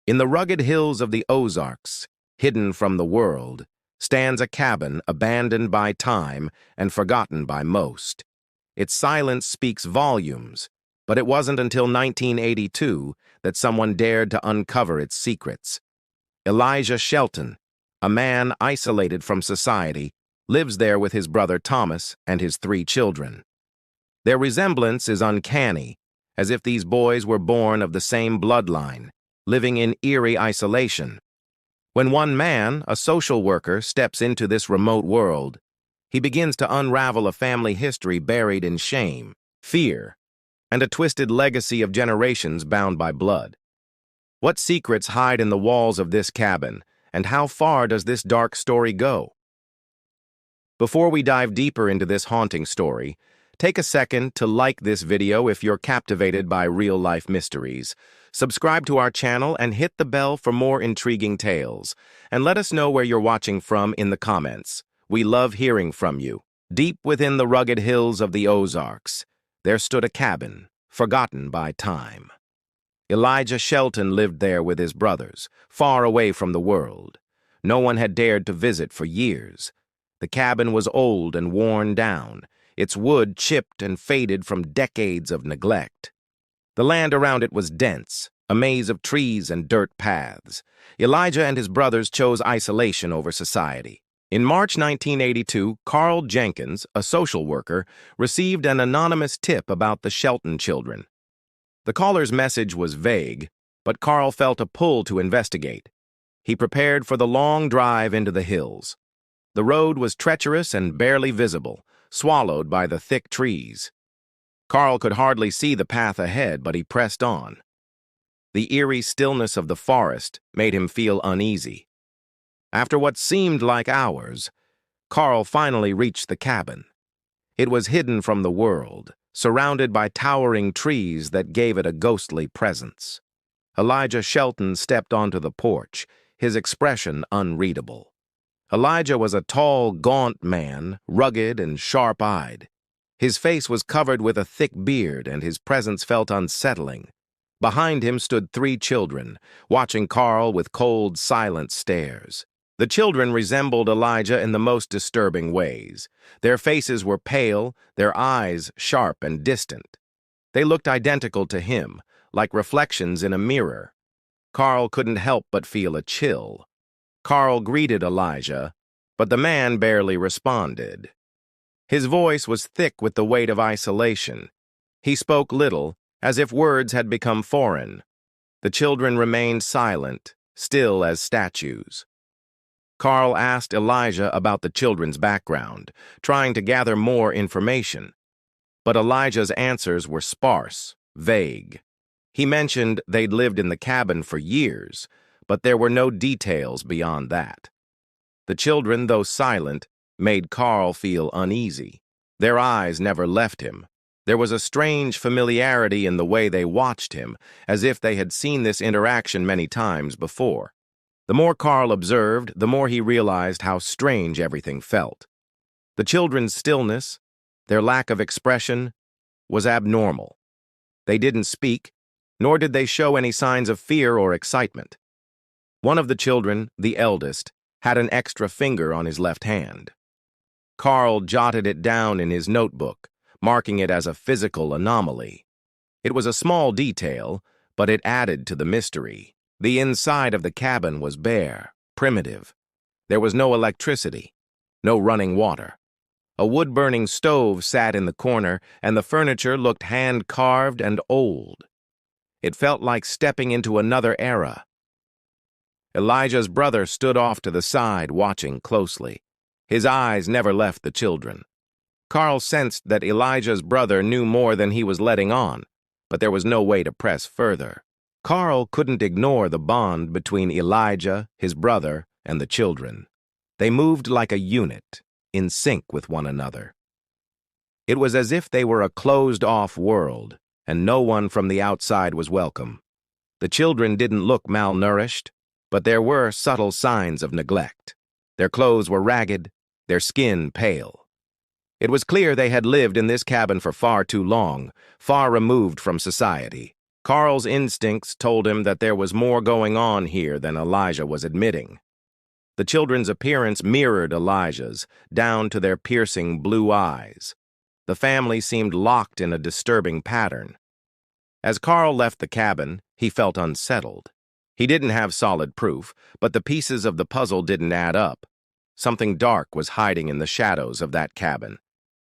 In the rugged hills of the Ozarks, hidden from the world, stands a cabin abandoned by time and forgotten by most. Its silence speaks volumes, but it wasn't until 1982 that someone dared to uncover its secrets. Elijah Shelton, a man isolated from society, lives there with his brother Thomas and his 3 children. Their resemblance is uncanny, as if these boys were born of the same bloodline, living in eerie isolation. When one man, a social worker, steps into this remote world, he begins to unravel a family history buried in shame, fear, and a twisted legacy of generations bound by blood. What secrets hide in the walls of this cabin, and how far does this dark story go? Before we dive deeper into this haunting story, take a second to like this video if you're captivated by real-life mysteries. Subscribe to our channel and hit the bell for more intriguing tales. And let us know where you're watching from in the comments. We love hearing from you. Deep within the rugged hills of the Ozarks, there stood a cabin, forgotten by time. Elijah Shelton lived there with his brothers, far away from the world. No one had dared to visit for years. The cabin was old and worn down, its wood chipped and faded from decades of neglect. The land around it was dense, a maze of trees and dirt paths. Elijah and his brothers chose isolation over society. In March 1982, Carl Jenkins, a social worker, received an anonymous tip about the Shelton children. The caller's message was vague, but Carl felt a pull to investigate. He prepared for the long drive into the hills. The road was treacherous and barely visible, swallowed by the thick trees. Carl could hardly see the path ahead, but he pressed on. The eerie stillness of the forest made him feel uneasy. After what seemed like hours, Carl finally reached the cabin. It was hidden from the world, surrounded by towering trees that gave it a ghostly presence. Elijah Shelton stepped onto the porch, his expression unreadable. Elijah was a tall, gaunt man, rugged and sharp-eyed. His face was covered with a thick beard, and his presence felt unsettling. Behind him stood 3 children, watching Carl with cold, silent stares. The children resembled Elijah in the most disturbing ways. Their faces were pale, their eyes sharp and distant. They looked identical to him, like reflections in a mirror. Carl couldn't help but feel a chill. Carl greeted Elijah, but the man barely responded. His voice was thick with the weight of isolation. He spoke little, as if words had become foreign. The children remained silent, still as statues. Carl asked Elijah about the children's background, trying to gather more information. But Elijah's answers were sparse, vague. He mentioned they'd lived in the cabin for years, but there were no details beyond that. The children, though silent, made Carl feel uneasy. Their eyes never left him. There was a strange familiarity in the way they watched him, as if they had seen this interaction many times before. The more Carl observed, the more he realized how strange everything felt. The children's stillness, their lack of expression, was abnormal. They didn't speak, nor did they show any signs of fear or excitement. One of the children, the eldest, had an extra finger on his left hand. Carl jotted it down in his notebook, marking it as a physical anomaly. It was a small detail, but it added to the mystery. The inside of the cabin was bare, primitive. There was no electricity, no running water. A wood-burning stove sat in the corner, and the furniture looked hand-carved and old. It felt like stepping into another era. Elijah's brother stood off to the side, watching closely. His eyes never left the children. Carl sensed that Elijah's brother knew more than he was letting on, but there was no way to press further. Carl couldn't ignore the bond between Elijah, his brother, and the children. They moved like a unit, in sync with one another. It was as if they were a closed-off world, and no one from the outside was welcome. The children didn't look malnourished, but there were subtle signs of neglect. Their clothes were ragged, their skin pale. It was clear they had lived in this cabin for far too long, far removed from society. Carl's instincts told him that there was more going on here than Elijah was admitting. The children's appearance mirrored Elijah's, down to their piercing blue eyes. The family seemed locked in a disturbing pattern. As Carl left the cabin, he felt unsettled. He didn't have solid proof, but the pieces of the puzzle didn't add up. Something dark was hiding in the shadows of that cabin.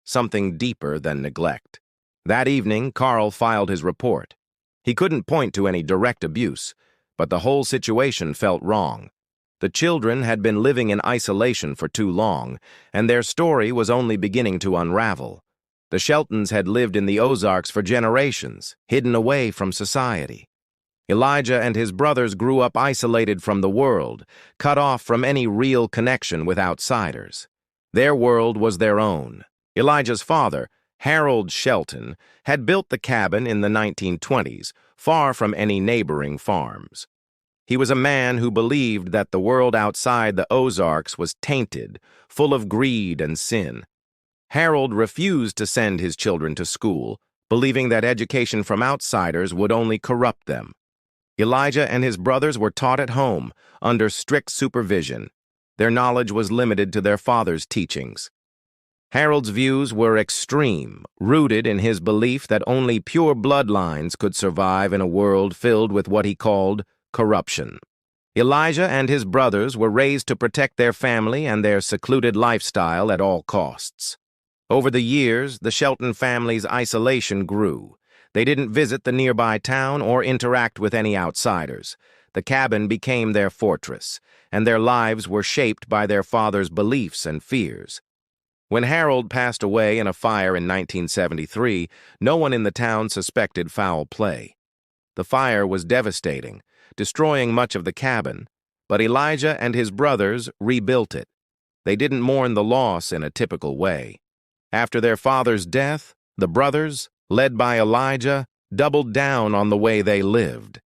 Something deeper than neglect. That evening, Carl filed his report. He couldn't point to any direct abuse, but the whole situation felt wrong. The children had been living in isolation for too long, and their story was only beginning to unravel. The Sheltons had lived in the Ozarks for generations, hidden away from society. Elijah and his brothers grew up isolated from the world, cut off from any real connection with outsiders. Their world was their own. Elijah's father, Harold Shelton, had built the cabin in the 1920s, far from any neighboring farms. He was a man who believed that the world outside the Ozarks was tainted, full of greed and sin. Harold refused to send his children to school, believing that education from outsiders would only corrupt them. Elijah and his brothers were taught at home, under strict supervision. Their knowledge was limited to their father's teachings. Harold's views were extreme, rooted in his belief that only pure bloodlines could survive in a world filled with what he called corruption. Elijah and his brothers were raised to protect their family and their secluded lifestyle at all costs. Over the years, the Shelton family's isolation grew. They didn't visit the nearby town or interact with any outsiders. The cabin became their fortress, and their lives were shaped by their father's beliefs and fears. When Harold passed away in a fire in 1973, no one in the town suspected foul play. The fire was devastating, destroying much of the cabin, but Elijah and his brothers rebuilt it. They didn't mourn the loss in a typical way. After their father's death, the brothers, led by Elijah, doubled down on the way they lived.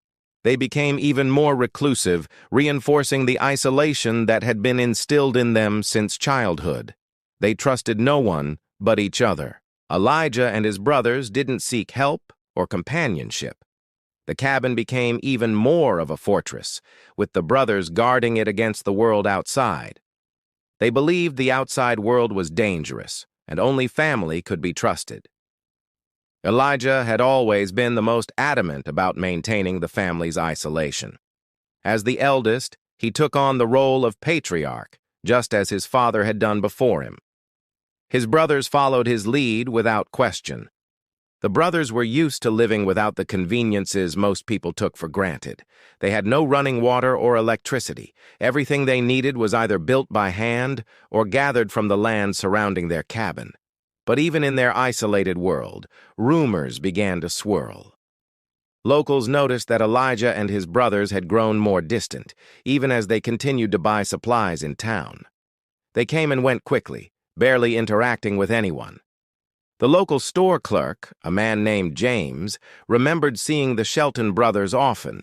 They became even more reclusive, reinforcing the isolation that had been instilled in them since childhood. They trusted no one but each other. Elijah and his brothers didn't seek help or companionship. The cabin became even more of a fortress, with the brothers guarding it against the world outside. They believed the outside world was dangerous, and only family could be trusted. Elijah had always been the most adamant about maintaining the family's isolation. As the eldest, he took on the role of patriarch, just as his father had done before him. His brothers followed his lead without question. The brothers were used to living without the conveniences most people took for granted. They had no running water or electricity. Everything they needed was either built by hand or gathered from the land surrounding their cabin. But even in their isolated world, rumors began to swirl. Locals noticed that Elijah and his brothers had grown more distant, even as they continued to buy supplies in town. They came and went quickly, barely interacting with anyone. The local store clerk, a man named James, remembered seeing the Shelton brothers often.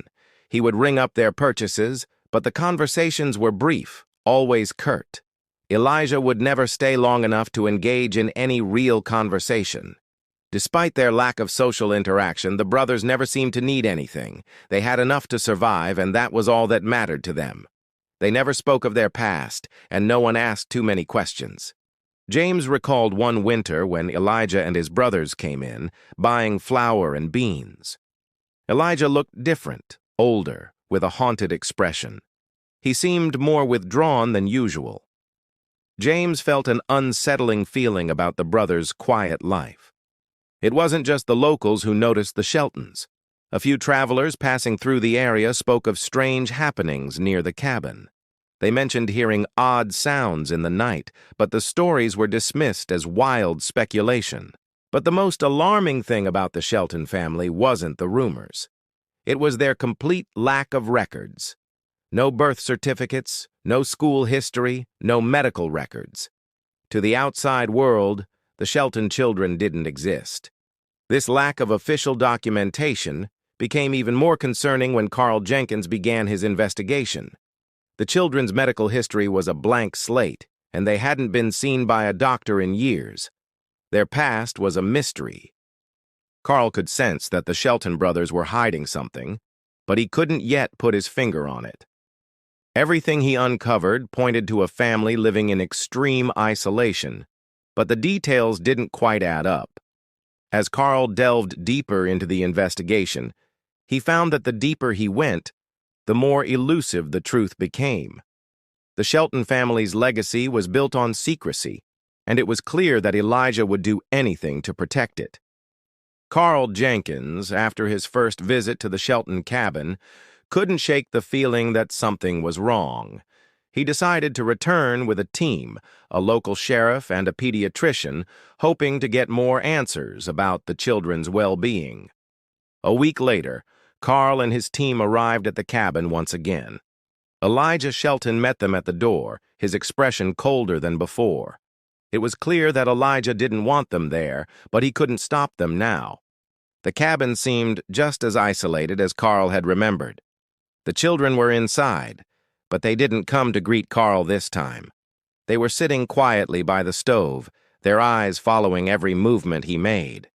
He would ring up their purchases, but the conversations were brief, always curt. Elijah would never stay long enough to engage in any real conversation. Despite their lack of social interaction, the brothers never seemed to need anything. They had enough to survive, and that was all that mattered to them. They never spoke of their past, and no one asked too many questions. James recalled one winter when Elijah and his brothers came in, buying flour and beans. Elijah looked different, older, with a haunted expression. He seemed more withdrawn than usual. James felt an unsettling feeling about the brothers' quiet life. It wasn't just the locals who noticed the Sheltons. A few travelers passing through the area spoke of strange happenings near the cabin. They mentioned hearing odd sounds in the night, but the stories were dismissed as wild speculation. But the most alarming thing about the Shelton family wasn't the rumors. It was their complete lack of records. No birth certificates, no school history, no medical records. To the outside world, the Shelton children didn't exist. This lack of official documentation became even more concerning when Carl Jenkins began his investigation. The children's medical history was a blank slate, and they hadn't been seen by a doctor in years. Their past was a mystery. Carl could sense that the Shelton brothers were hiding something, but he couldn't yet put his finger on it. Everything he uncovered pointed to a family living in extreme isolation, but the details didn't quite add up. As Carl delved deeper into the investigation, he found that the deeper he went, the more elusive the truth became. The Shelton family's legacy was built on secrecy, and it was clear that Elijah would do anything to protect it. Carl Jenkins, after his first visit to the Shelton cabin, couldn't shake the feeling that something was wrong. He decided to return with a team, a local sheriff and a pediatrician, hoping to get more answers about the children's well-being. A week later, Carl and his team arrived at the cabin once again. Elijah Shelton met them at the door, his expression colder than before. It was clear that Elijah didn't want them there, but he couldn't stop them now. The cabin seemed just as isolated as Carl had remembered. The children were inside, but they didn't come to greet Carl this time. They were sitting quietly by the stove, their eyes following every movement he made.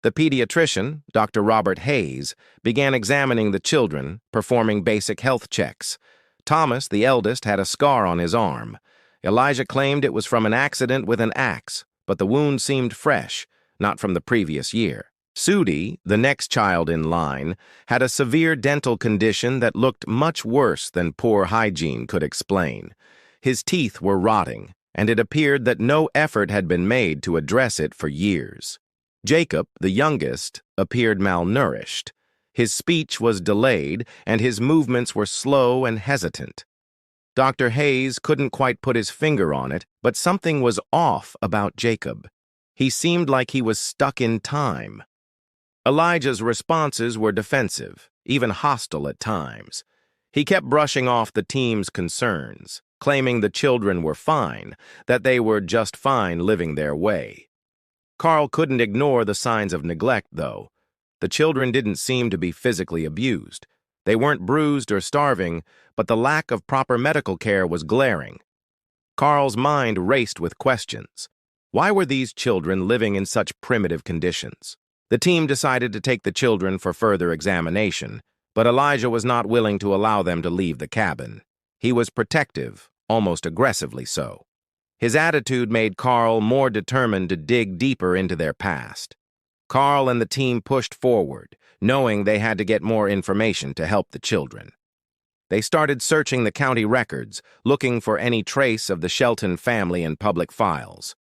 The pediatrician, Dr. Robert Hayes, began examining the children, performing basic health checks. Thomas, the eldest, had a scar on his arm. Elijah claimed it was from an accident with an axe, but the wound seemed fresh, not from the previous year. Sudi, the next child in line, had a severe dental condition that looked much worse than poor hygiene could explain. His teeth were rotting, and it appeared that no effort had been made to address it for years. Jacob, the youngest, appeared malnourished. His speech was delayed, and his movements were slow and hesitant. Dr. Hayes couldn't quite put his finger on it, but something was off about Jacob. He seemed like he was stuck in time. Elijah's responses were defensive, even hostile at times. He kept brushing off the team's concerns, claiming the children were fine, that they were just fine living their way. Carl couldn't ignore the signs of neglect, though. The children didn't seem to be physically abused. They weren't bruised or starving, but the lack of proper medical care was glaring. Carl's mind raced with questions. Why were these children living in such primitive conditions? The team decided to take the children for further examination, but Elijah was not willing to allow them to leave the cabin. He was protective, almost aggressively so. His attitude made Carl more determined to dig deeper into their past. Carl and the team pushed forward, knowing they had to get more information to help the children. They started searching the county records, looking for any trace of the Shelton family in public files.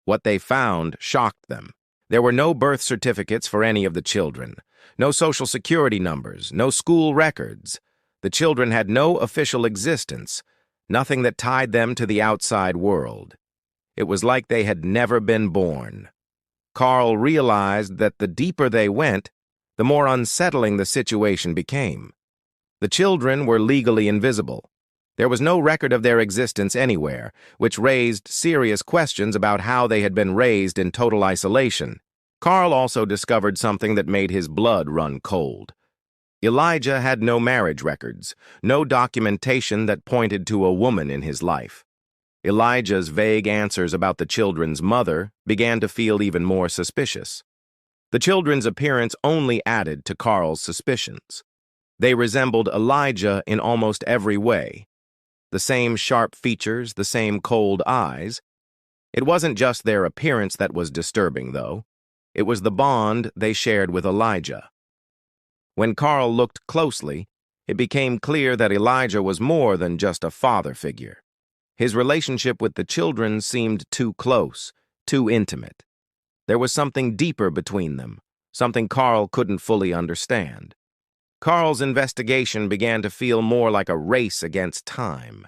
What they found shocked them. There were no birth certificates for any of the children, no social security numbers, no school records. The children had no official existence, nothing that tied them to the outside world. It was like they had never been born. Carl realized that the deeper they went, the more unsettling the situation became. The children were legally invisible. There was no record of their existence anywhere, which raised serious questions about how they had been raised in total isolation. Carl also discovered something that made his blood run cold. Elijah had no marriage records, no documentation that pointed to a woman in his life. Elijah's vague answers about the children's mother began to feel even more suspicious. The children's appearance only added to Carl's suspicions. They resembled Elijah in almost every way. The same sharp features, the same cold eyes. It wasn't just their appearance that was disturbing, though. It was the bond they shared with Elijah. When Carl looked closely, it became clear that Elijah was more than just a father figure. His relationship with the children seemed too close, too intimate. There was something deeper between them, something Carl couldn't fully understand. Carl's investigation began to feel more like a race against time.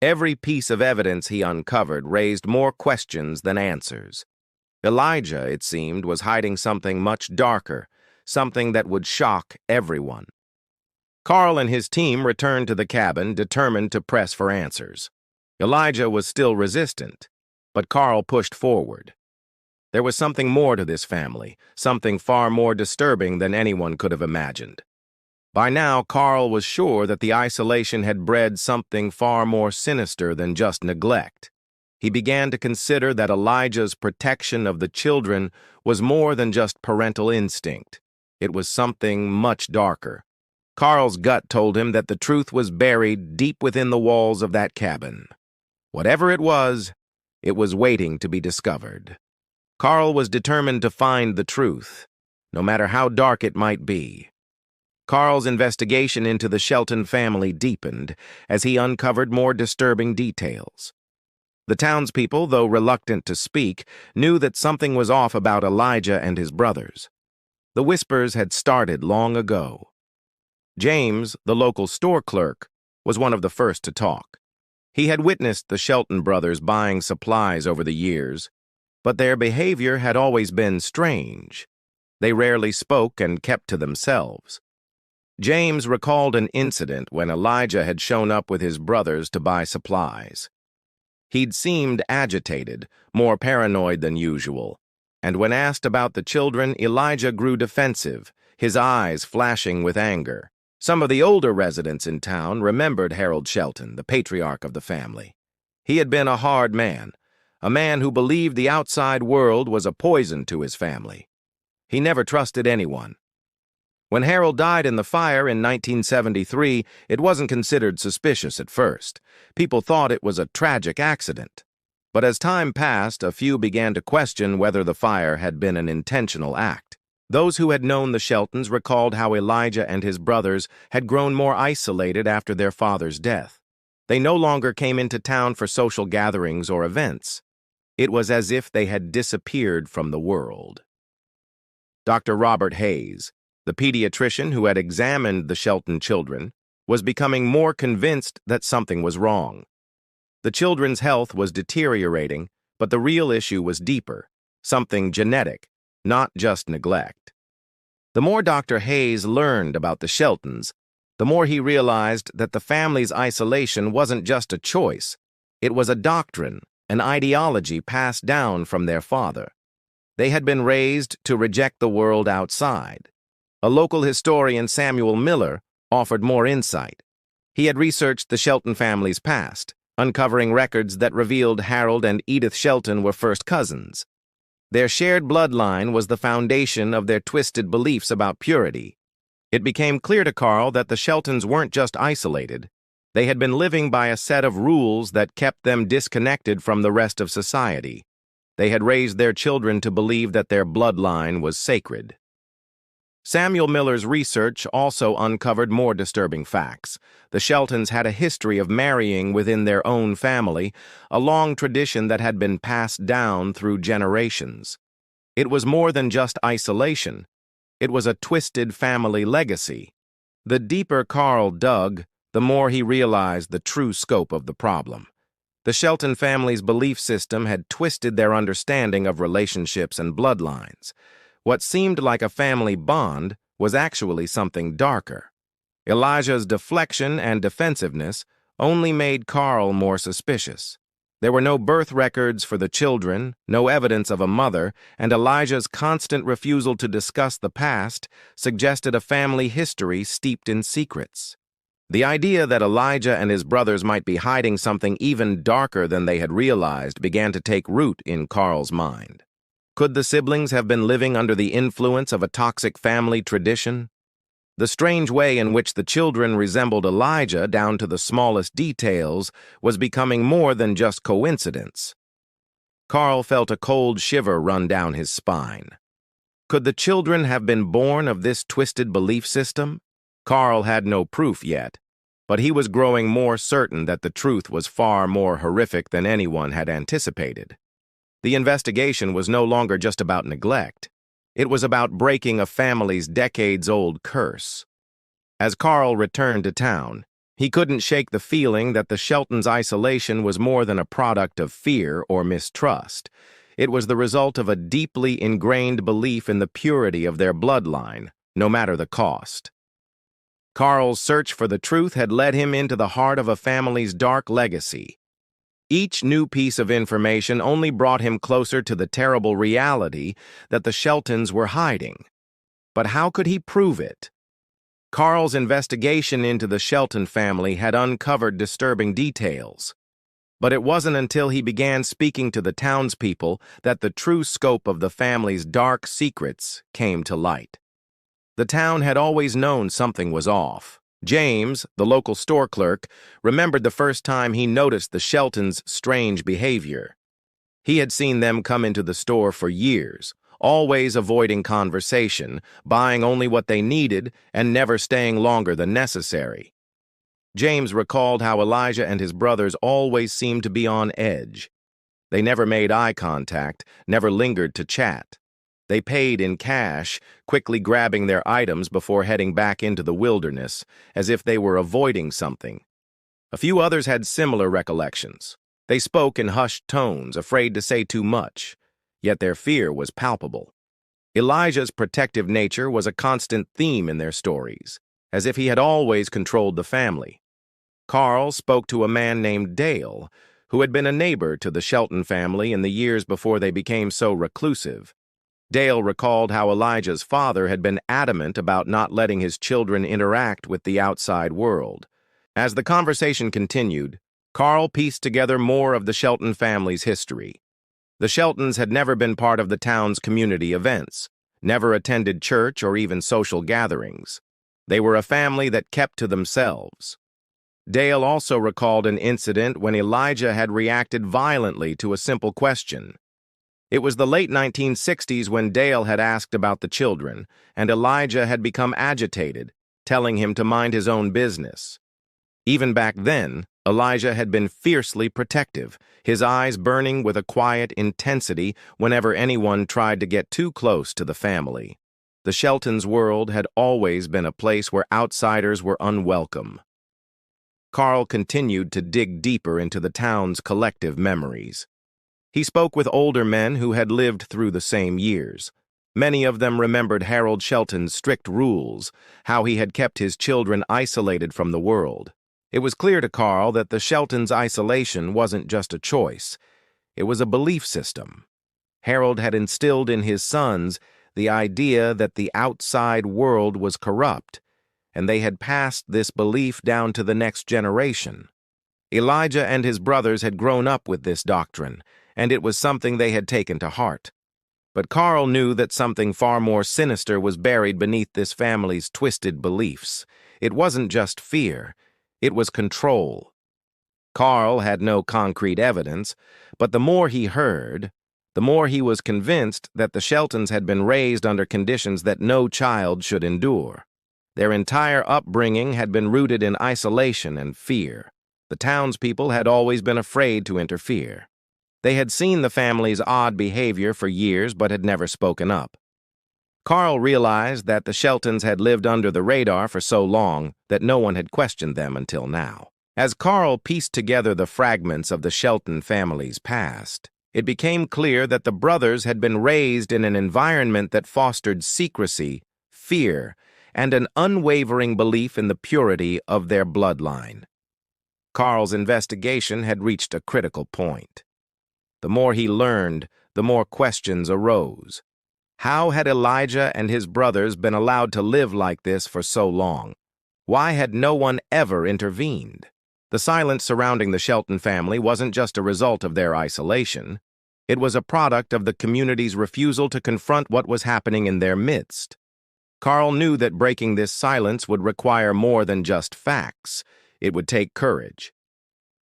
Every piece of evidence he uncovered raised more questions than answers. Elijah, it seemed, was hiding something much darker, something that would shock everyone. Carl and his team returned to the cabin, determined to press for answers. Elijah was still resistant, but Carl pushed forward. There was something more to this family, something far more disturbing than anyone could have imagined. By now, Carl was sure that the isolation had bred something far more sinister than just neglect. He began to consider that Elijah's protection of the children was more than just parental instinct. It was something much darker. Carl's gut told him that the truth was buried deep within the walls of that cabin. Whatever it was waiting to be discovered. Carl was determined to find the truth, no matter how dark it might be. Carl's investigation into the Shelton family deepened as he uncovered more disturbing details. The townspeople, though reluctant to speak, knew that something was off about Elijah and his brothers. The whispers had started long ago. James, the local store clerk, was one of the first to talk. He had witnessed the Shelton brothers buying supplies over the years, but their behavior had always been strange. They rarely spoke and kept to themselves. James recalled an incident when Elijah had shown up with his brothers to buy supplies. He'd seemed agitated, more paranoid than usual, and when asked about the children, Elijah grew defensive, his eyes flashing with anger. Some of the older residents in town remembered Harold Shelton, the patriarch of the family. He had been a hard man, a man who believed the outside world was a poison to his family. He never trusted anyone. When Harold died in the fire in 1973, it wasn't considered suspicious at first. People thought it was a tragic accident. But as time passed, a few began to question whether the fire had been an intentional act. Those who had known the Sheltons recalled how Elijah and his brothers had grown more isolated after their father's death. They no longer came into town for social gatherings or events. It was as if they had disappeared from the world. Dr. Robert Hayes, the pediatrician who had examined the Shelton children, was becoming more convinced that something was wrong. The children's health was deteriorating, but the real issue was deeper, something genetic, not just neglect. The more Dr. Hayes learned about the Sheltons, the more he realized that the family's isolation wasn't just a choice. It was a doctrine, an ideology passed down from their father. They had been raised to reject the world outside. A local historian, Samuel Miller, offered more insight. He had researched the Shelton family's past, uncovering records that revealed Harold and Edith Shelton were first cousins. Their shared bloodline was the foundation of their twisted beliefs about purity. It became clear to Carl that the Sheltons weren't just isolated. They had been living by a set of rules that kept them disconnected from the rest of society. They had raised their children to believe that their bloodline was sacred. Samuel Miller's research also uncovered more disturbing facts. The Sheltons had a history of marrying within their own family, a long tradition that had been passed down through generations. It was more than just isolation. It was a twisted family legacy. The deeper Carl dug, the more he realized the true scope of the problem. The Shelton family's belief system had twisted their understanding of relationships and bloodlines. What seemed like a family bond was actually something darker. Elijah's deflection and defensiveness only made Carl more suspicious. There were no birth records for the children, no evidence of a mother, and Elijah's constant refusal to discuss the past suggested a family history steeped in secrets. The idea that Elijah and his brothers might be hiding something even darker than they had realized began to take root in Carl's mind. Could the siblings have been living under the influence of a toxic family tradition? The strange way in which the children resembled Elijah down to the smallest details was becoming more than just coincidence. Carl felt a cold shiver run down his spine. Could the children have been born of this twisted belief system? Carl had no proof yet, but he was growing more certain that the truth was far more horrific than anyone had anticipated. The investigation was no longer just about neglect. It was about breaking a family's decades-old curse. As Carl returned to town, he couldn't shake the feeling that the Sheltons' isolation was more than a product of fear or mistrust. It was the result of a deeply ingrained belief in the purity of their bloodline, no matter the cost. Carl's search for the truth had led him into the heart of a family's dark legacy. Each new piece of information only brought him closer to the terrible reality that the Sheltons were hiding. But how could he prove it? Carl's investigation into the Shelton family had uncovered disturbing details. But it wasn't until he began speaking to the townspeople that the true scope of the family's dark secrets came to light. The town had always known something was off. James, the local store clerk, remembered the first time he noticed the Sheltons' strange behavior. He had seen them come into the store for years, always avoiding conversation, buying only what they needed, and never staying longer than necessary. James recalled how Elijah and his brothers always seemed to be on edge. They never made eye contact, never lingered to chat. They paid in cash, quickly grabbing their items before heading back into the wilderness, as if they were avoiding something. A few others had similar recollections. They spoke in hushed tones, afraid to say too much, yet their fear was palpable. Elijah's protective nature was a constant theme in their stories, as if he had always controlled the family. Carl spoke to a man named Dale, who had been a neighbor to the Shelton family in the years before they became so reclusive. Dale recalled how Elijah's father had been adamant about not letting his children interact with the outside world. As the conversation continued, Carl pieced together more of the Shelton family's history. The Sheltons had never been part of the town's community events, never attended church or even social gatherings. They were a family that kept to themselves. Dale also recalled an incident when Elijah had reacted violently to a simple question. It was the late 1960s when Dale had asked about the children, and Elijah had become agitated, telling him to mind his own business. Even back then, Elijah had been fiercely protective, his eyes burning with a quiet intensity whenever anyone tried to get too close to the family. The Sheltons' world had always been a place where outsiders were unwelcome. Carl continued to dig deeper into the town's collective memories. He spoke with older men who had lived through the same years. Many of them remembered Harold Shelton's strict rules, how he had kept his children isolated from the world. It was clear to Carl that the Sheltons' isolation wasn't just a choice, it was a belief system. Harold had instilled in his sons the idea that the outside world was corrupt, and they had passed this belief down to the next generation. Elijah and his brothers had grown up with this doctrine, and it was something they had taken to heart. But Carl knew that something far more sinister was buried beneath this family's twisted beliefs. It wasn't just fear, it was control. Carl had no concrete evidence, but the more he heard, the more he was convinced that the Sheltons had been raised under conditions that no child should endure. Their entire upbringing had been rooted in isolation and fear. The townspeople had always been afraid to interfere. They had seen the family's odd behavior for years but had never spoken up. Carl realized that the Sheltons had lived under the radar for so long that no one had questioned them until now. As Carl pieced together the fragments of the Shelton family's past, it became clear that the brothers had been raised in an environment that fostered secrecy, fear, and an unwavering belief in the purity of their bloodline. Carl's investigation had reached a critical point. The more he learned, the more questions arose. How had Elijah and his brothers been allowed to live like this for so long? Why had no one ever intervened? The silence surrounding the Shelton family wasn't just a result of their isolation. It was a product of the community's refusal to confront what was happening in their midst. Carl knew that breaking this silence would require more than just facts. It would take courage.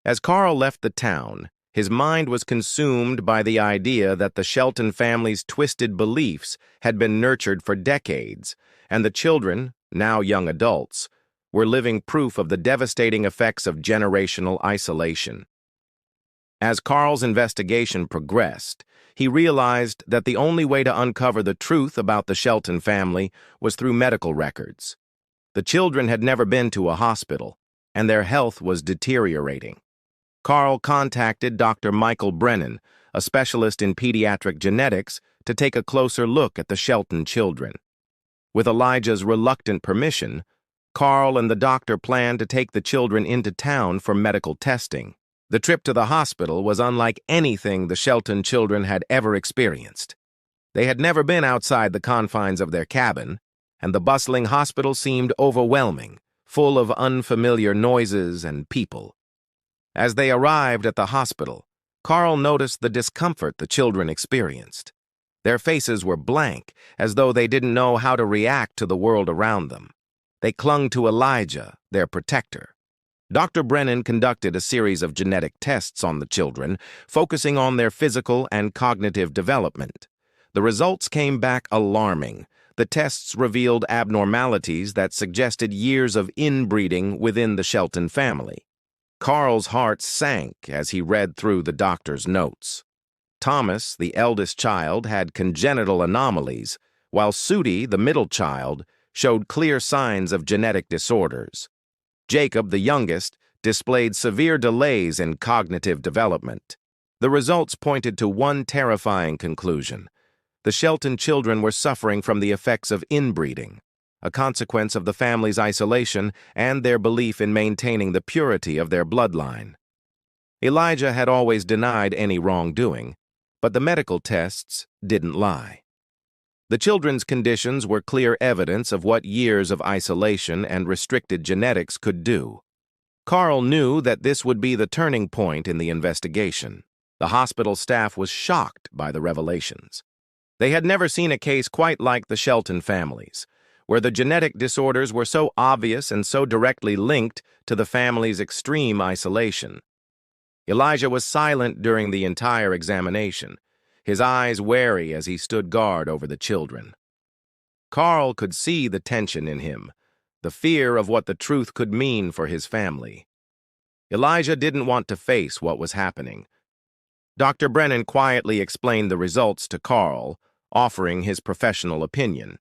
As Carl left the town, his mind was consumed by the idea that the Shelton family's twisted beliefs had been nurtured for decades, and the children, now young adults, were living proof of the devastating effects of generational isolation. As Carl's investigation progressed, he realized that the only way to uncover the truth about the Shelton family was through medical records. The children had never been to a hospital, and their health was deteriorating. Carl contacted Dr. Michael Brennan, a specialist in pediatric genetics, to take a closer look at the Shelton children. With Elijah's reluctant permission, Carl and the doctor planned to take the children into town for medical testing. The trip to the hospital was unlike anything the Shelton children had ever experienced. They had never been outside the confines of their cabin, and the bustling hospital seemed overwhelming, full of unfamiliar noises and people. As they arrived at the hospital, Carl noticed the discomfort the children experienced. Their faces were blank, as though they didn't know how to react to the world around them. They clung to Elijah, their protector. Dr. Brennan conducted a series of genetic tests on the children, focusing on their physical and cognitive development. The results came back alarming. The tests revealed abnormalities that suggested years of inbreeding within the Shelton family. Carl's heart sank as he read through the doctor's notes. Thomas, the eldest child, had congenital anomalies, while Sudi, the middle child, showed clear signs of genetic disorders. Jacob, the youngest, displayed severe delays in cognitive development. The results pointed to one terrifying conclusion. The Shelton children were suffering from the effects of inbreeding, a consequence of the family's isolation and their belief in maintaining the purity of their bloodline. Elijah had always denied any wrongdoing, but the medical tests didn't lie. The children's conditions were clear evidence of what years of isolation and restricted genetics could do. Carl knew that this would be the turning point in the investigation. The hospital staff was shocked by the revelations. They had never seen a case quite like the Shelton family's, where the genetic disorders were so obvious and so directly linked to the family's extreme isolation. Elijah was silent during the entire examination, his eyes wary as he stood guard over the children. Carl could see the tension in him, the fear of what the truth could mean for his family. Elijah didn't want to face what was happening. Dr. Brennan quietly explained the results to Carl, offering his professional opinion.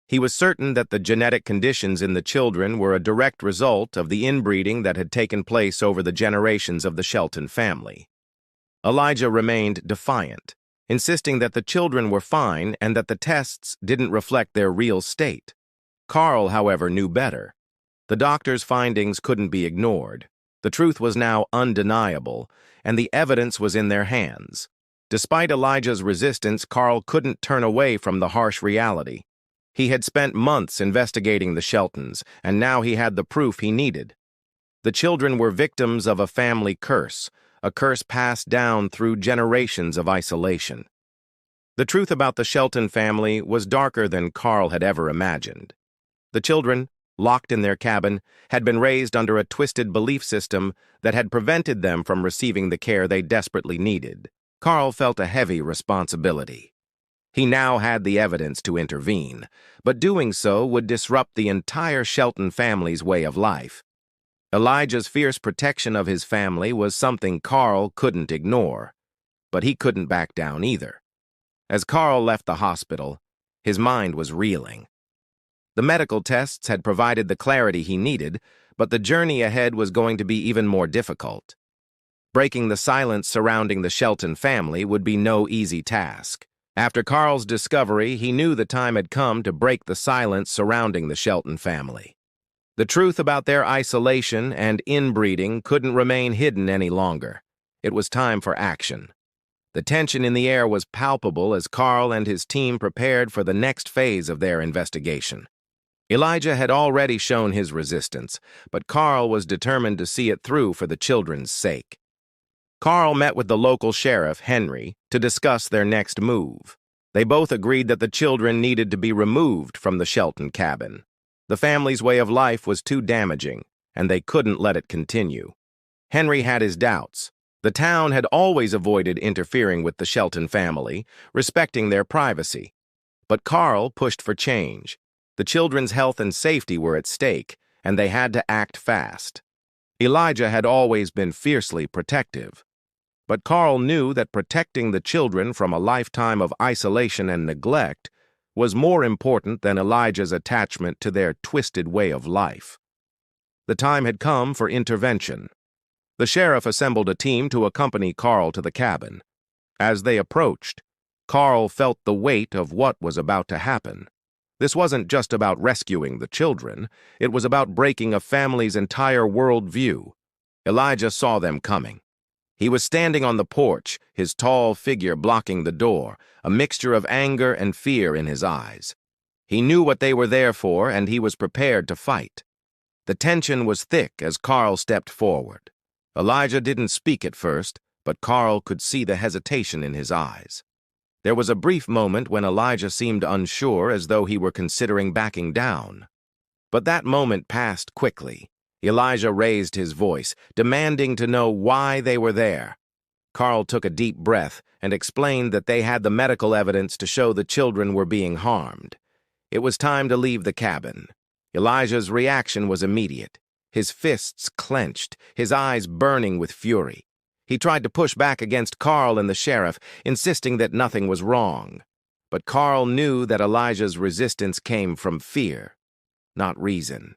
He was certain that the genetic conditions in the children were a direct result of the inbreeding that had taken place over the generations of the Shelton family. Elijah remained defiant, insisting that the children were fine and that the tests didn't reflect their real state. Carl, however, knew better. The doctor's findings couldn't be ignored. The truth was now undeniable, and the evidence was in their hands. Despite Elijah's resistance, Carl couldn't turn away from the harsh reality. He had spent months investigating the Sheltons, and now he had the proof he needed. The children were victims of a family curse, a curse passed down through generations of isolation. The truth about the Shelton family was darker than Carl had ever imagined. The children, locked in their cabin, had been raised under a twisted belief system that had prevented them from receiving the care they desperately needed. Carl felt a heavy responsibility. He now had the evidence to intervene, but doing so would disrupt the entire Shelton family's way of life. Elijah's fierce protection of his family was something Carl couldn't ignore, but he couldn't back down either. As Carl left the hospital, his mind was reeling. The medical tests had provided the clarity he needed, but the journey ahead was going to be even more difficult. Breaking the silence surrounding the Shelton family would be no easy task. After Carl's discovery, he knew the time had come to break the silence surrounding the Shelton family. The truth about their isolation and inbreeding couldn't remain hidden any longer. It was time for action. The tension in the air was palpable as Carl and his team prepared for the next phase of their investigation. Elijah had already shown his resistance, but Carl was determined to see it through for the children's sake. Carl met with the local sheriff, Henry, to discuss their next move. They both agreed that the children needed to be removed from the Shelton cabin. The family's way of life was too damaging, and they couldn't let it continue. Henry had his doubts. The town had always avoided interfering with the Shelton family, respecting their privacy. But Carl pushed for change. The children's health and safety were at stake, and they had to act fast. Elijah had always been fiercely protective. But Carl knew that protecting the children from a lifetime of isolation and neglect was more important than Elijah's attachment to their twisted way of life. The time had come for intervention. The sheriff assembled a team to accompany Carl to the cabin. As they approached, Carl felt the weight of what was about to happen. This wasn't just about rescuing the children, it was about breaking a family's entire worldview. Elijah saw them coming. He was standing on the porch, his tall figure blocking the door, a mixture of anger and fear in his eyes. He knew what they were there for, and he was prepared to fight. The tension was thick as Carl stepped forward. Elijah didn't speak at first, but Carl could see the hesitation in his eyes. There was a brief moment when Elijah seemed unsure, as though he were considering backing down. But that moment passed quickly. Elijah raised his voice, demanding to know why they were there. Carl took a deep breath and explained that they had the medical evidence to show the children were being harmed. It was time to leave the cabin. Elijah's reaction was immediate. His fists clenched, his eyes burning with fury. He tried to push back against Carl and the sheriff, insisting that nothing was wrong. But Carl knew that Elijah's resistance came from fear, not reason.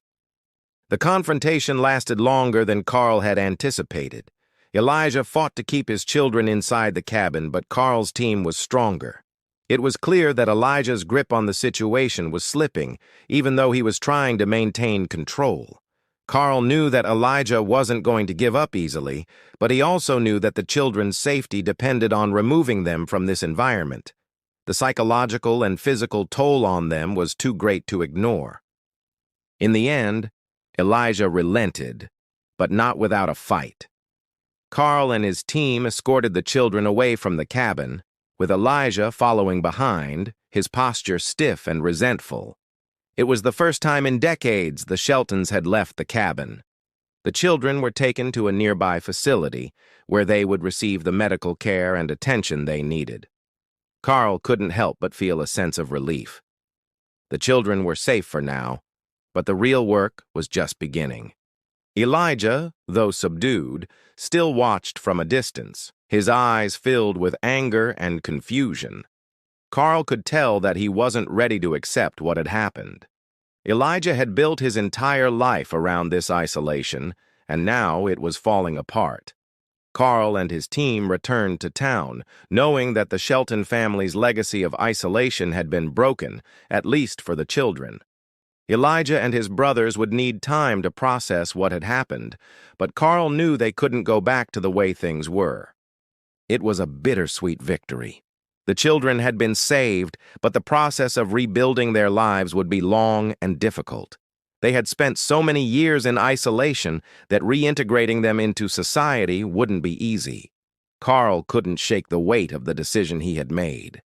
The confrontation lasted longer than Carl had anticipated. Elijah fought to keep his children inside the cabin, but Carl's team was stronger. It was clear that Elijah's grip on the situation was slipping, even though he was trying to maintain control. Carl knew that Elijah wasn't going to give up easily, but he also knew that the children's safety depended on removing them from this environment. The psychological and physical toll on them was too great to ignore. In the end, Elijah relented, but not without a fight. Carl and his team escorted the children away from the cabin, with Elijah following behind, his posture stiff and resentful. It was the first time in decades the Sheltons had left the cabin. The children were taken to a nearby facility, where they would receive the medical care and attention they needed. Carl couldn't help but feel a sense of relief. The children were safe for now, but the real work was just beginning. Elijah, though subdued, still watched from a distance, his eyes filled with anger and confusion. Carl could tell that he wasn't ready to accept what had happened. Elijah had built his entire life around this isolation, and now it was falling apart. Carl and his team returned to town, knowing that the Shelton family's legacy of isolation had been broken, at least for the children. Elijah and his brothers would need time to process what had happened, but Carl knew they couldn't go back to the way things were. It was a bittersweet victory. The children had been saved, but the process of rebuilding their lives would be long and difficult. They had spent so many years in isolation that reintegrating them into society wouldn't be easy. Carl couldn't shake the weight of the decision he had made.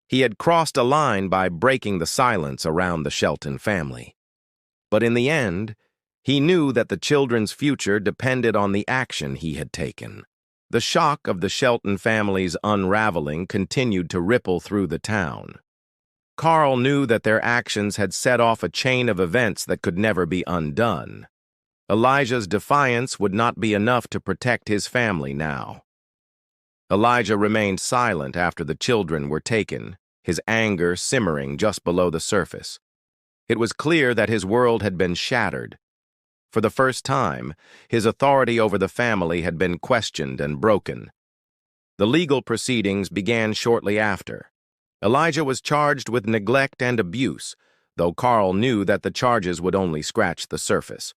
He had crossed a line by breaking the silence around the Shelton family. But in the end, he knew that the children's future depended on the action he had taken. The shock of the Shelton family's unraveling continued to ripple through the town. Carl knew that their actions had set off a chain of events that could never be undone. Elijah's defiance would not be enough to protect his family now. Elijah remained silent after the children were taken, his anger simmering just below the surface. It was clear that his world had been shattered. For the first time, his authority over the family had been questioned and broken. The legal proceedings began shortly after. Elijah was charged with neglect and abuse, though Carl knew that the charges would only scratch the surface.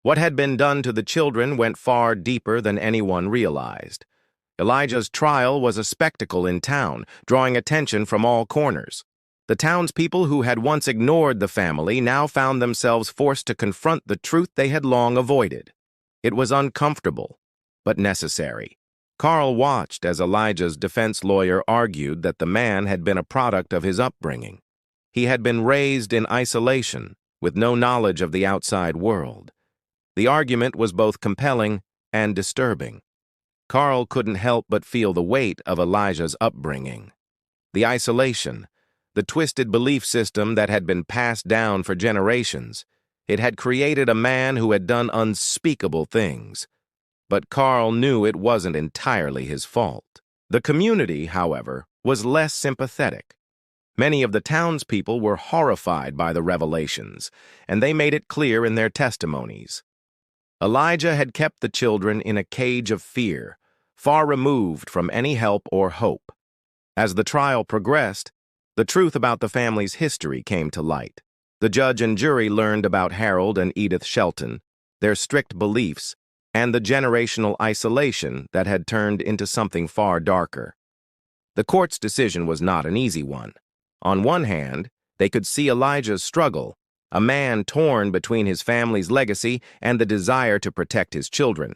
What had been done to the children went far deeper than anyone realized. Elijah's trial was a spectacle in town, drawing attention from all corners. The townspeople who had once ignored the family now found themselves forced to confront the truth they had long avoided. It was uncomfortable, but necessary. Carl watched as Elijah's defense lawyer argued that the man had been a product of his upbringing. He had been raised in isolation, with no knowledge of the outside world. The argument was both compelling and disturbing. Carl couldn't help but feel the weight of Elijah's upbringing. The isolation, the twisted belief system that had been passed down for generations. It had created a man who had done unspeakable things. But Carl knew it wasn't entirely his fault. The community, however, was less sympathetic. Many of the townspeople were horrified by the revelations, and they made it clear in their testimonies. Elijah had kept the children in a cage of fear, far removed from any help or hope. As the trial progressed, the truth about the family's history came to light. The judge and jury learned about Harold and Edith Shelton, their strict beliefs, and the generational isolation that had turned into something far darker. The court's decision was not an easy one. On one hand, they could see Elijah's struggle, a man torn between his family's legacy and the desire to protect his children.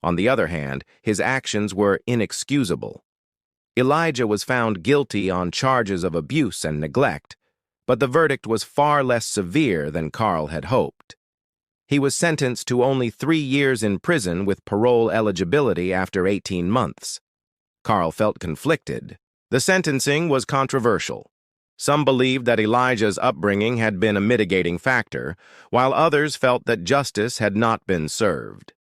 On the other hand, his actions were inexcusable. Elijah was found guilty on charges of abuse and neglect, but the verdict was far less severe than Carl had hoped. He was sentenced to only 3 years in prison with parole eligibility after 18 months. Carl felt conflicted. The sentencing was controversial. Some believed that Elijah's upbringing had been a mitigating factor, while others felt that justice had not been served.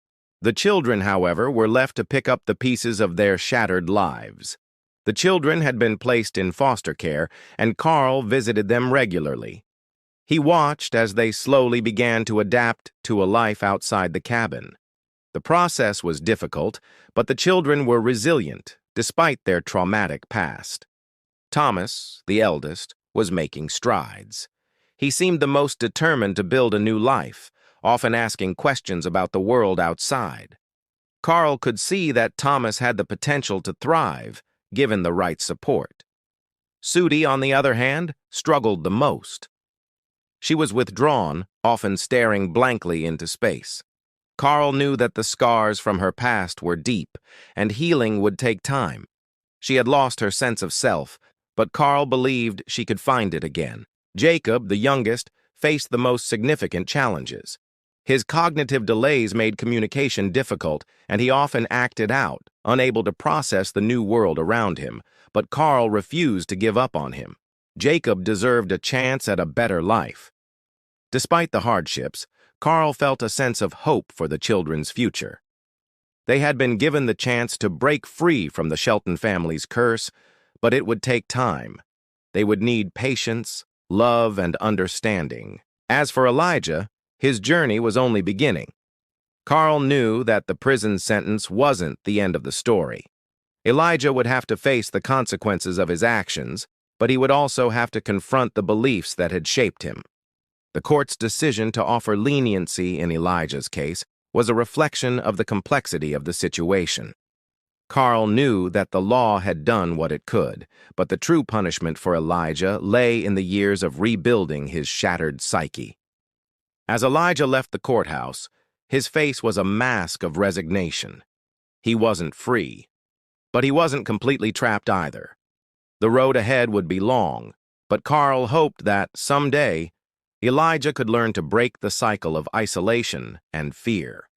The children, however, were left to pick up the pieces of their shattered lives. The children had been placed in foster care, and Carl visited them regularly. He watched as they slowly began to adapt to a life outside the cabin. The process was difficult, but the children were resilient, despite their traumatic past. Thomas, the eldest, was making strides. He seemed the most determined to build a new life, often asking questions about the world outside. Carl could see that Thomas had the potential to thrive, given the right support. Sudie, on the other hand, struggled the most. She was withdrawn, often staring blankly into space. Carl knew that the scars from her past were deep, and healing would take time. She had lost her sense of self, but Carl believed she could find it again. Jacob, the youngest, faced the most significant challenges. His cognitive delays made communication difficult, and he often acted out, unable to process the new world around him, but Carl refused to give up on him. Jacob deserved a chance at a better life. Despite the hardships, Carl felt a sense of hope for the children's future. They had been given the chance to break free from the Shelton family's curse, but it would take time. They would need patience, love, and understanding. As for Elijah, his journey was only beginning. Carl knew that the prison sentence wasn't the end of the story. Elijah would have to face the consequences of his actions, but he would also have to confront the beliefs that had shaped him. The court's decision to offer leniency in Elijah's case was a reflection of the complexity of the situation. Carl knew that the law had done what it could, but the true punishment for Elijah lay in the years of rebuilding his shattered psyche. As Elijah left the courthouse, his face was a mask of resignation. He wasn't free, but he wasn't completely trapped either. The road ahead would be long, but Carl hoped that, someday, Elijah could learn to break the cycle of isolation and fear.